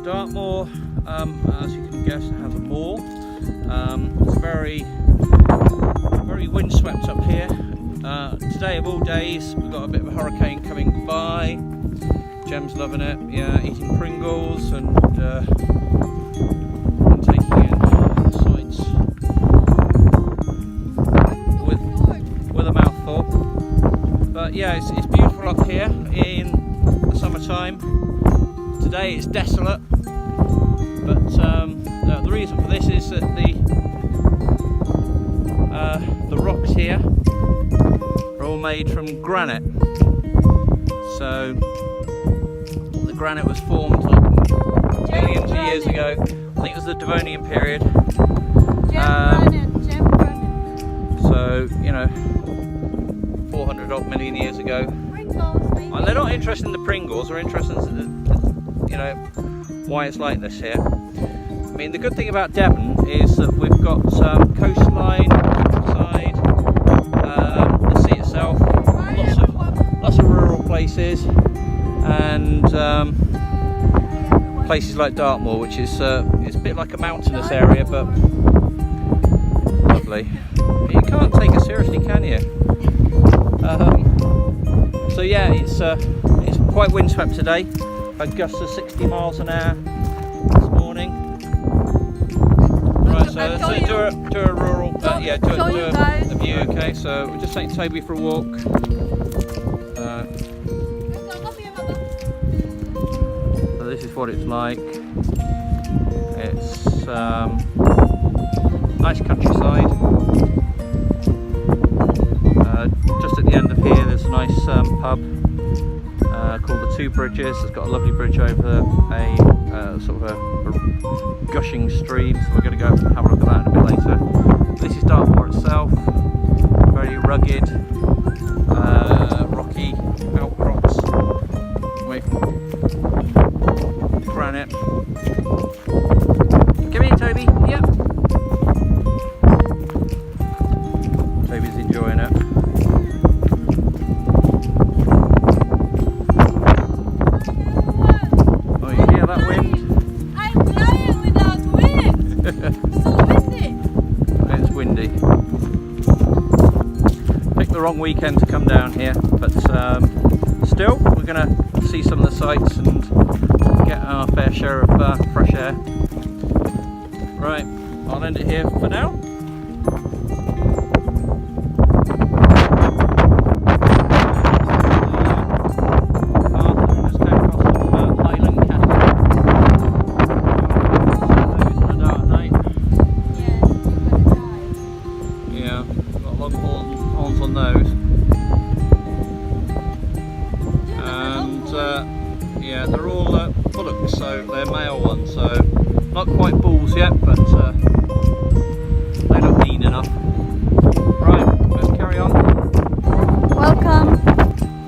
Dartmoor, as you can guess, has a moor. It's very windswept up here. Today of all days, we've got a bit of a hurricane coming by. Jem's loving it, yeah, eating Pringles and taking in the sights with a mouthful. But yeah, it's beautiful up here in the summertime. Today it's desolate, but the reason for this is that the rocks here are all made from granite. So the granite was formed like millions of years ago. I think it was the Devonian period. So, you know, 400 odd million years ago. And they're not interested in the Pringles, they're interested in you know, why it's like this here. I mean, the good thing about Devon is that we've got coastline, side, the sea itself, lots of rural places, and places like Dartmoor, which is it's a bit like a mountainous area, but lovely. You can't take it seriously, can you? So yeah, it's quite windswept today. Had gusts of 60 miles an hour this morning. Right, so let's do a rural, yeah, do a view. Okay, so we're just taking Toby for a walk. So this is what it's like. It's nice countryside. Just at the end of here, there's a nice pub. Called the Two Bridges. It's got a lovely bridge over a sort of a gushing stream, so we're going to go have a look at that in a bit later. This is Dartmoor itself, very rugged, rocky outcrops away from granite. Come here, Toby. Yep. Toby's enjoying it. Wrong weekend to come down here, but still we're going to see some of the sights and get our fair share of fresh air. Right, I'll end it here for now. Yeah, they're all bullocks, so they're male ones, so not quite bulls yet, but they look lean enough. Right, let's carry on.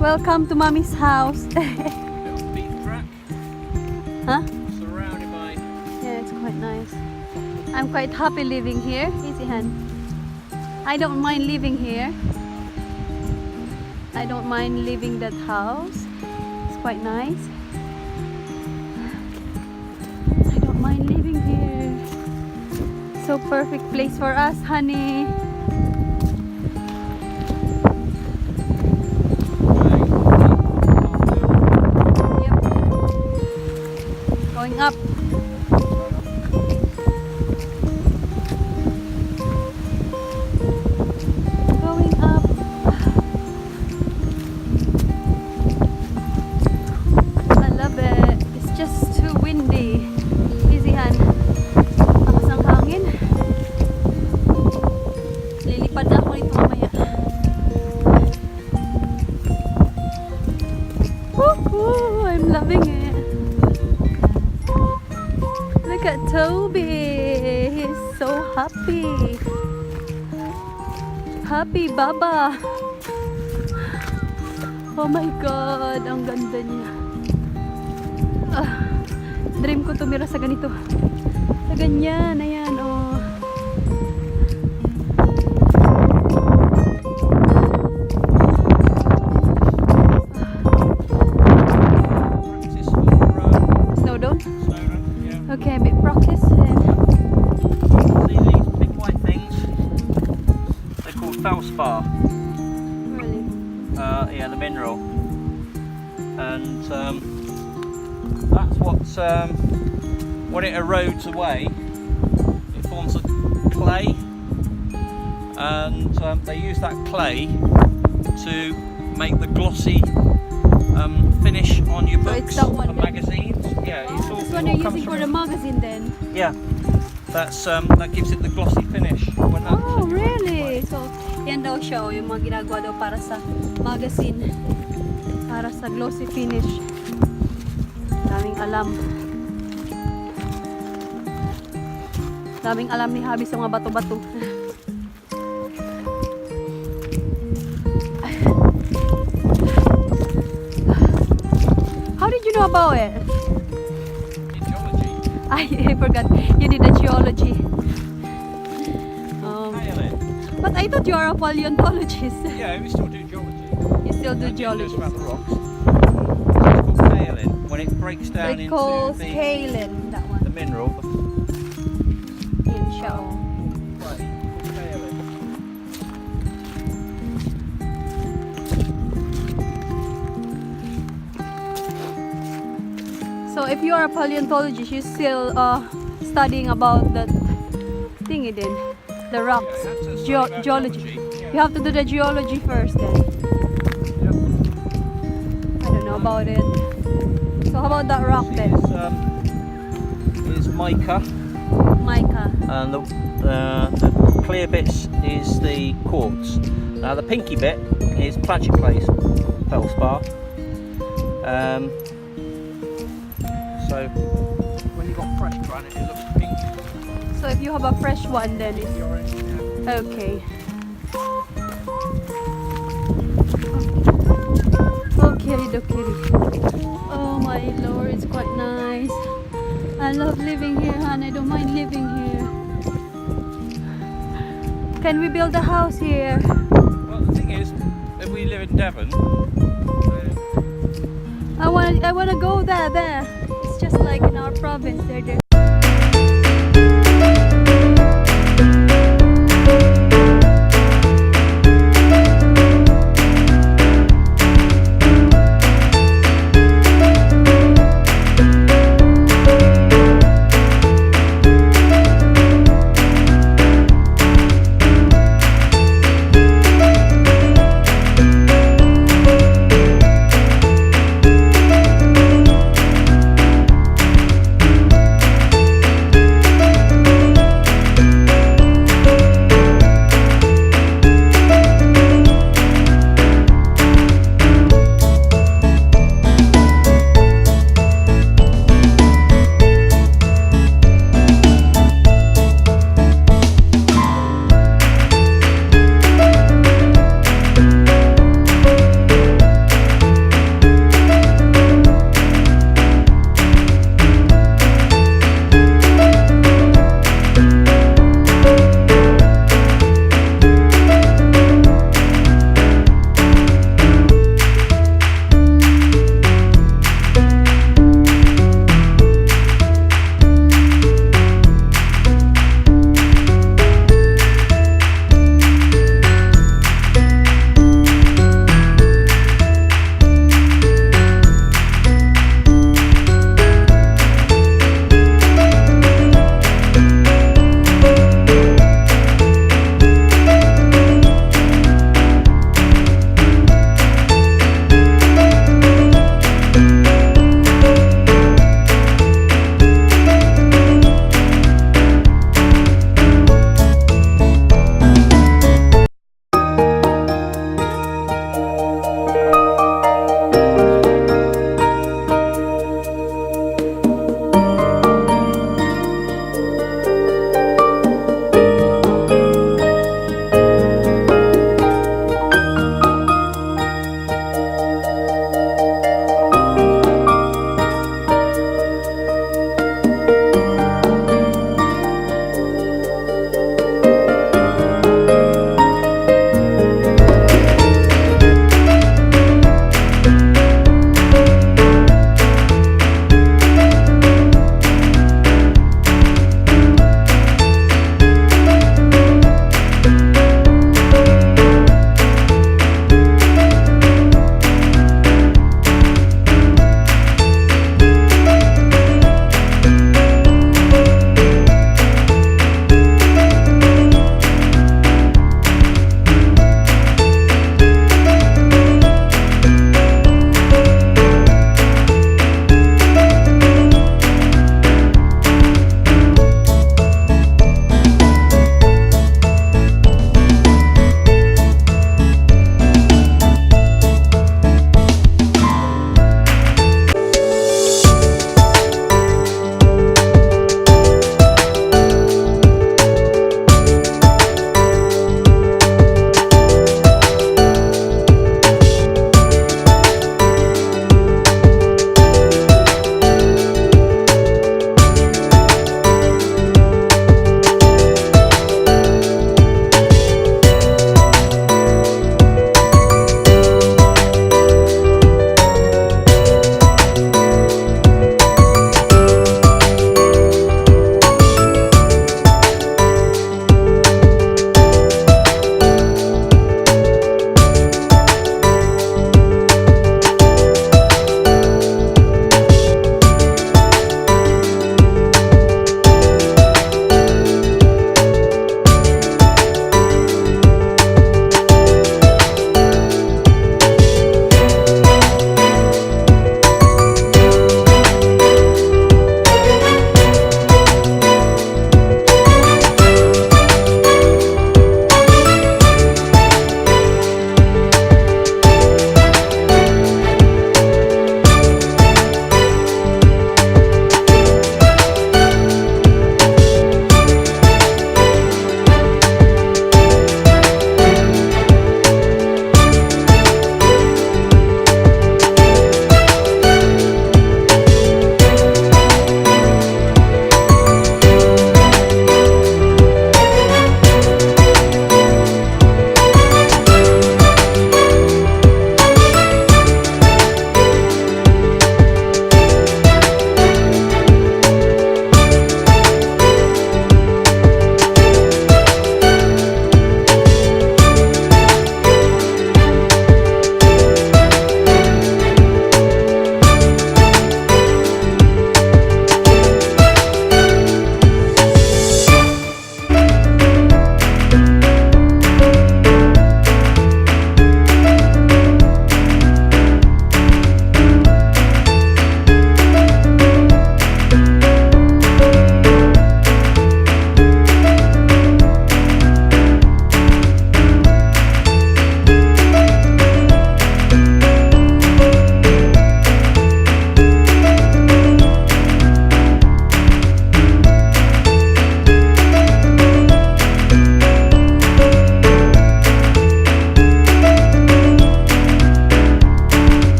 Welcome to Mommy's house. Beaten track. Huh? Surrounded by. Yeah, it's quite nice. I'm quite happy living here. Easy hand. I don't mind living here. I don't mind leaving that house. It's quite nice. I don't mind living here. So perfect place for us, honey. Yep. Going up. I'm loving it. Look at Toby. He's so happy. Happy Baba. Oh my God, ang ganda niya. Dream ko tumira sa ganito. Sa ganyan, ayan, oh. Snowdon? Okay, a bit practice. See these big white things? They're called feldspar. Really? Yeah, the mineral. And that's what's when it erodes away, it forms a clay, and they use that clay to make the glossy finish on your So books it's that one and then? magazines. Yeah, it's all, This it one all you're comes using for from the magazine then? yeah. That's that gives it the glossy finish. When that, Oh, really? So, yan daw siya, oh, yung mga ginagawa daw para sa magazine. Para sa glossy finish. Daming alam. Daming alam ni Habi sa mga bato-bato. How did you know about it? geology. I forgot. You did a geology. But I thought you are a paleontologist. Yeah, we still do geology. You still do Just geology. about the rocks. It's called kaolin. When it breaks So down it calls into kaolin, that the one. mineral, In shell. right, kaolin. So if you are a paleontologist, you're still studying about that thingy then, the rocks, Yeah, that's a study about geology. Yeah. You have to do the geology first then. Yep. I don't know about it. So how about that rock then? Is mica, Mica. and the clear bits is the quartz. Now the pinky bit is plagioclase, feldspar. So when you've got fresh granite, it looks pink. So if you have a fresh one then it's Orange, yeah. okay. Okay, oh my lord, it's quite nice. I love living here, hon. I don't mind living here. Can we build a house here? Well, the thing is, if we live in Devon, I wanna go there. It's just like in our province. There's